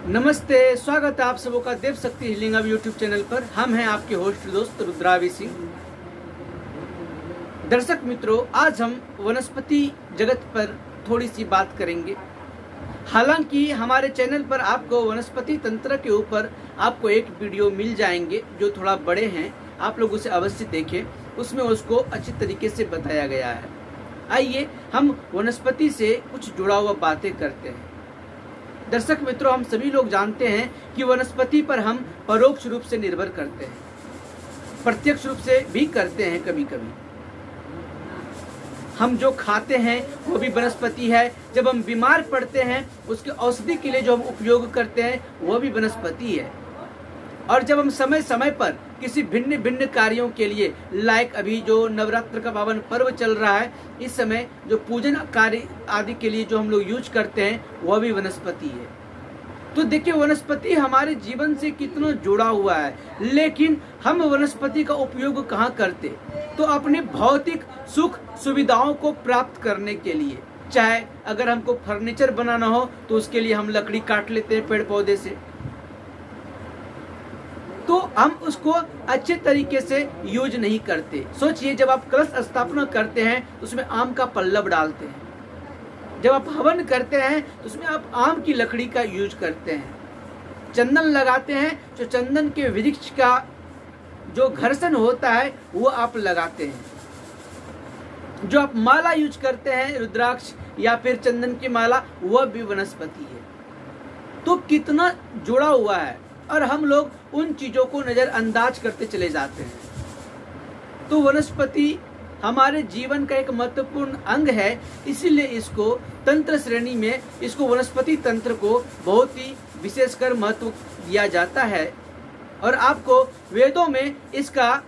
नमस्ते, स्वागत है आप सबों का देव शक्ति हीलिंग अब यूट्यूब चैनल पर। हम हैं आपके होस्ट दोस्त रुद्रावी सिंह। दर्शक मित्रों, आज हम वनस्पति जगत पर थोड़ी सी बात करेंगे। हालांकि हमारे चैनल पर आपको वनस्पति तंत्र के ऊपर आपको एक वीडियो मिल जाएंगे जो थोड़ा बड़े हैं, आप लोग उसे अवश्य देखें, उसमें उसको अच्छी तरीके से बताया गया है। आइए हम वनस्पति से कुछ जुड़ा हुआ बातें करते हैं। दर्शक मित्रों, हम सभी लोग जानते हैं कि वनस्पति पर हम परोक्ष रूप से निर्भर करते हैं, प्रत्यक्ष रूप से भी करते हैं। कभी कभी हम जो खाते हैं वो भी वनस्पति है। जब हम बीमार पड़ते हैं उसके औषधि के लिए जो हम उपयोग करते हैं वो भी वनस्पति है। और जब हम समय समय पर किसी भिन्न भिन्न कार्यों के लिए, लाइक अभी जो नवरात्र का पावन पर्व चल रहा है, इस समय जो पूजन कार्य आदि के लिए जो हम लोग यूज करते हैं वह भी वनस्पति है। तो देखिए, वनस्पति हमारे जीवन से कितना जुड़ा हुआ है। लेकिन हम वनस्पति का उपयोग कहाँ करते? तो अपने भौतिक सुख सुविधाओं को प्राप्त करने के लिए। चाहे अगर हमको फर्नीचर बनाना हो तो उसके लिए हम लकड़ी काट लेते हैं पेड़ पौधे से, तो हम उसको अच्छे तरीके से यूज नहीं करते। सोचिए, जब आप कलश स्थापना करते हैं तो उसमें आम का पल्लव डालते हैं। जब आप हवन करते हैं तो उसमें आप आम की लकड़ी का यूज करते हैं। चंदन लगाते हैं तो चंदन के वृक्ष का जो घर्षण होता है वो आप लगाते हैं। जो आप माला यूज करते हैं, रुद्राक्ष या फिर चंदन की माला, वह भी वनस्पति है। तो कितना जुड़ा हुआ है और हम लोग उन चीजों को नजरअंदाज करते चले जाते हैं। तो वनस्पति हमारे जीवन का एक महत्वपूर्ण अंग है, इसीलिए इसको तंत्र श्रेणी में, इसको वनस्पति तंत्र को बहुत ही विशेषकर महत्व दिया जाता है। और आपको वेदों में इसका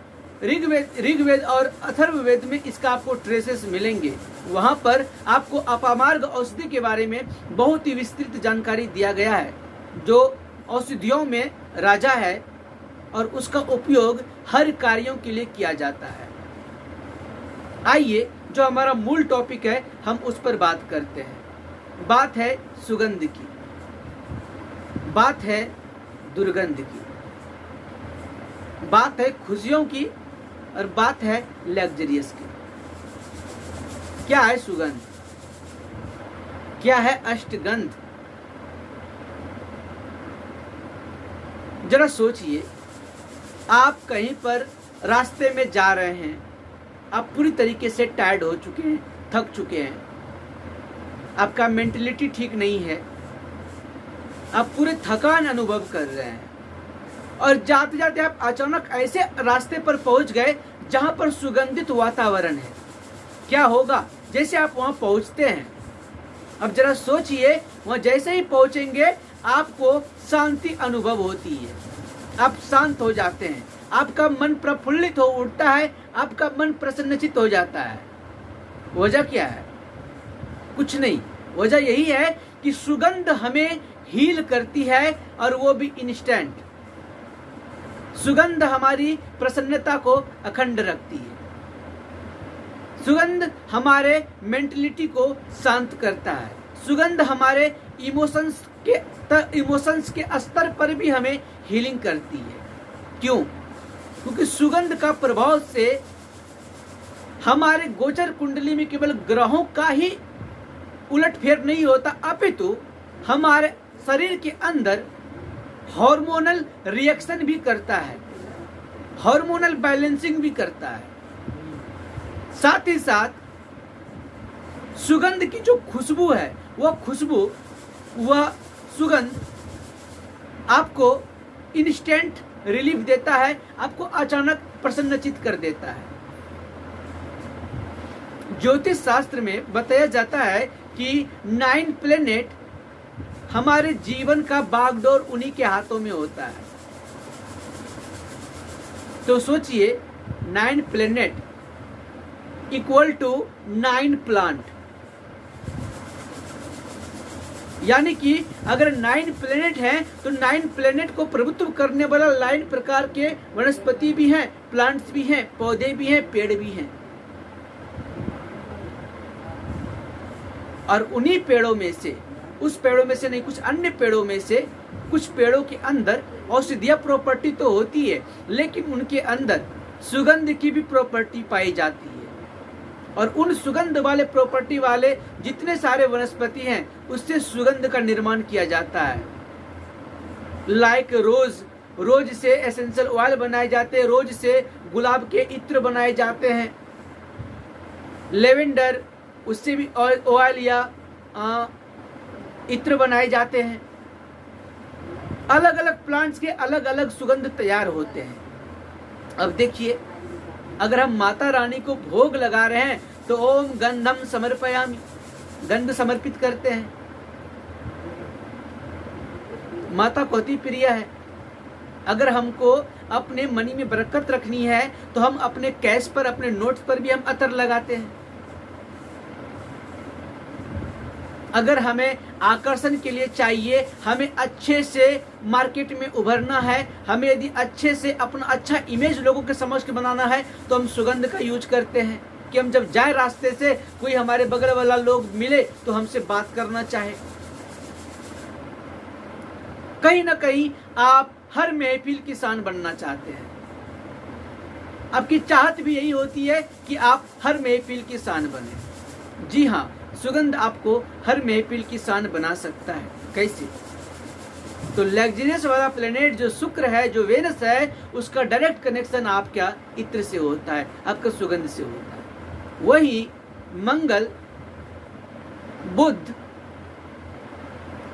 ऋग्वेद और अथर्ववेद में इसका आपको ट्रेसेस मिलेंगे। वहां पर आपको अपामार्ग औषधि के बारे में बहुत ही विस्तृत जानकारी दिया गया है, जो औषधियों में राजा है और उसका उपयोग हर कार्यों के लिए किया जाता है। आइए, जो हमारा मूल टॉपिक है हम उस पर बात करते हैं। बात है सुगंध की, बात है दुर्गंध की, बात है खुशियों की और बात है लग्जरियस की। क्या है सुगंध? क्या है अष्टगंध? जरा सोचिए, आप कहीं पर रास्ते में जा रहे हैं, आप पूरी तरीके से टायर्ड हो चुके हैं, थक चुके हैं, आपका मेंटलिटी ठीक नहीं है, आप पूरे थकान अनुभव कर रहे हैं और जाते जाते आप अचानक ऐसे रास्ते पर पहुंच गए जहां पर सुगंधित वातावरण है। क्या होगा जैसे आप वहां पहुंचते हैं? अब जरा सोचिए, वहां जैसे ही पहुंचेंगे आपको शांति अनुभव होती है, आप शांत हो जाते हैं, आपका मन प्रफुल्लित हो उठता है, आपका मन प्रसन्नचित हो जाता है। वजह क्या है? कुछ नहीं, वजह यही है कि सुगंध हमें हील करती है और वो भी इंस्टेंट। सुगंध हमारी प्रसन्नता को अखंड रखती है। सुगंध हमारे मेंटलिटी को शांत करता है। सुगंध हमारे इमोशंस के स्तर पर भी हमें हीलिंग करती है। क्यों? क्योंकि सुगंध का प्रभाव से हमारे गोचर कुंडली में केवल ग्रहों का ही उलटफेर नहीं होता, अपितु हमारे शरीर के अंदर हार्मोनल रिएक्शन भी करता है, हार्मोनल बैलेंसिंग भी करता है। साथ ही साथ सुगंध की जो खुशबू है, वह सुगंध आपको इंस्टेंट रिलीफ देता है, आपको अचानक प्रसन्नचित कर देता है। ज्योतिष शास्त्र में बताया जाता है कि 9 प्लेनेट हमारे जीवन का बागडोर उन्हीं के हाथों में होता है। तो सोचिए, 9 प्लेनेट इक्वल टू 9 प्लांट, यानी कि अगर 9 प्लेनेट हैं तो 9 प्लेनेट को प्रभुत्व करने वाला 9 प्रकार के वनस्पति भी हैं, प्लांट्स भी हैं, पौधे भी हैं, पेड़ भी हैं। और उन्हीं पेड़ों में से उस पेड़ों में से नहीं, कुछ अन्य पेड़ों में से कुछ पेड़ों के अंदर औषधीय प्रॉपर्टी तो होती है, लेकिन उनके अंदर सुगंध की भी प्रॉपर्टी पाई जाती है। और उन सुगंध वाले प्रॉपर्टी वाले जितने सारे वनस्पति हैं, उससे सुगंध का निर्माण किया जाता है। लाइक रोज से एसेंशियल ऑयल बनाए जाते हैं, रोज से गुलाब के इत्र बनाए जाते हैं। लेवेंडर, उससे भी ऑयल या इत्र बनाए जाते हैं। अलग अलग प्लांट्स के अलग अलग सुगंध तैयार होते हैं। अब देखिए, अगर हम माता रानी को भोग लगा रहे हैं तो ओम गंधम समर्पयामि, गंध समर्पित करते हैं। माता को अति प्रिय है। अगर हमको अपने मनी में बरकत रखनी है तो हम अपने कैश पर, अपने नोट्स पर भी हम अतर लगाते हैं। अगर हमें आकर्षण के लिए चाहिए, हमें अच्छे से मार्केट में उभरना है, हमें यदि अच्छे से अपना अच्छा इमेज लोगों के समक्ष बनाना है, तो हम सुगंध का यूज करते हैं कि हम जब जाए रास्ते से कोई हमारे बगल वाला लोग मिले तो हमसे बात करना चाहे। कहीं ना कहीं आप हर महफिल की शान बनना चाहते हैं। आपकी चाहत भी यही होती है कि आप हर महफिल की शान बने। जी हाँ, सुगंध आपको हर महफिल की शान बना सकता है। कैसे? तो लग्जरियस वाला प्लेनेट जो शुक्र है, जो वेनस है, उसका डायरेक्ट कनेक्शन आपका इत्र से होता है, आपका सुगंध से होता है। वही मंगल, बुध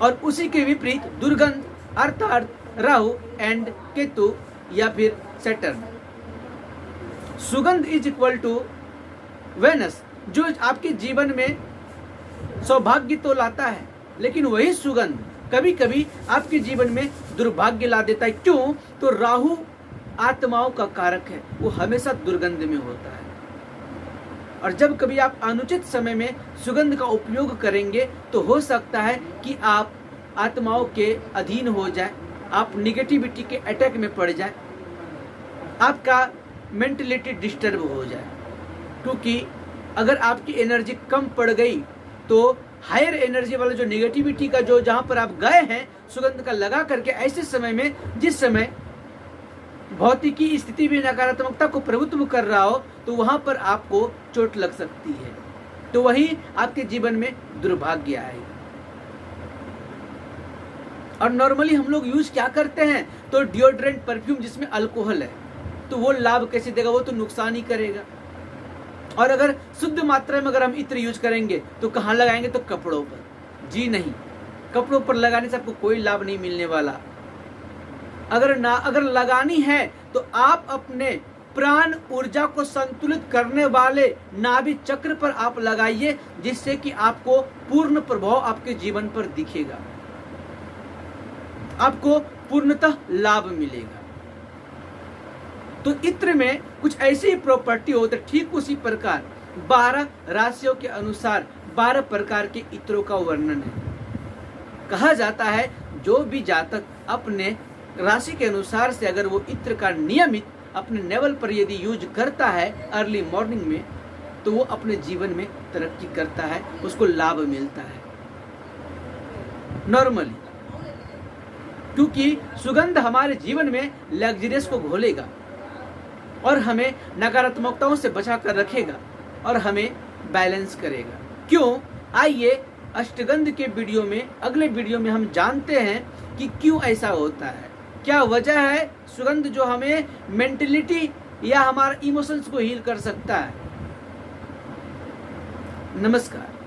और उसी के विपरीत दुर्गंध अर्थात राहु एंड केतु या फिर सैटर्न। सुगंध इज इक्वल टू वेनस, जो आपके जीवन में सौभाग्य तो लाता है, लेकिन वही सुगंध कभी कभी आपके जीवन में दुर्भाग्य ला देता है। क्यों? तो राहु आत्माओं का कारक है, वो हमेशा दुर्गंध में होता है। और जब कभी आप अनुचित समय में सुगंध का उपयोग करेंगे तो हो सकता है कि आप आत्माओं के अधीन हो जाए, आप निगेटिविटी के अटैक में पड़ जाए, आपका मेंटलिटी डिस्टर्ब हो जाए। क्योंकि अगर आपकी एनर्जी कम पड़ गई तो हायर एनर्जी वाला जो नेगेटिविटी का जो जहां पर आप गए हैं सुगंध का लगा करके, ऐसे समय में जिस समय भौतिकी स्थिति भी नकारात्मकता को प्रभुत्व कर रहा हो, तो वहां पर आपको चोट लग सकती है। तो वही आपके जीवन में दुर्भाग्य आएगा। और नॉर्मली हम लोग यूज क्या करते हैं? तो डिओड्रेंट, परफ्यूम जिसमें अल्कोहल है, तो वो लाभ कैसे देगा? वो तो नुकसान ही करेगा। और अगर शुद्ध मात्रा में अगर हम इत्र यूज करेंगे तो कहाँ लगाएंगे? तो कपड़ों पर। जी नहीं, कपड़ों पर लगाने से आपको कोई लाभ नहीं मिलने वाला। अगर लगानी है तो आप अपने प्राण ऊर्जा को संतुलित करने वाले नाभि चक्र पर आप लगाइए, जिससे कि आपको पूर्ण प्रभाव आपके जीवन पर दिखेगा, आपको पूर्णतः लाभ मिलेगा। तो इत्र में कुछ ऐसी ही प्रॉपर्टी होती है। ठीक उसी प्रकार 12 राशियों के अनुसार 12 प्रकार के इत्रों का वर्णन है। कहा जाता है जो भी जातक अपने राशि के अनुसार से अगर वो इत्र का नियमित अपने लेवल पर यदि यूज करता है अर्ली मॉर्निंग में, तो वो अपने जीवन में तरक्की करता है, उसको लाभ मिलता है नॉर्मली। क्योंकि सुगंध हमारे जीवन में लग्जरियस को घोलेगा और हमें नकारात्मकताओं से बचा कर रखेगा और हमें बैलेंस करेगा। क्यों? आइए अष्टगंध के वीडियो में, अगले वीडियो में हम जानते हैं कि क्यों ऐसा होता है, क्या वजह है सुगंध जो हमें मेंटलिटी या हमारे इमोशंस को हील कर सकता है। नमस्कार।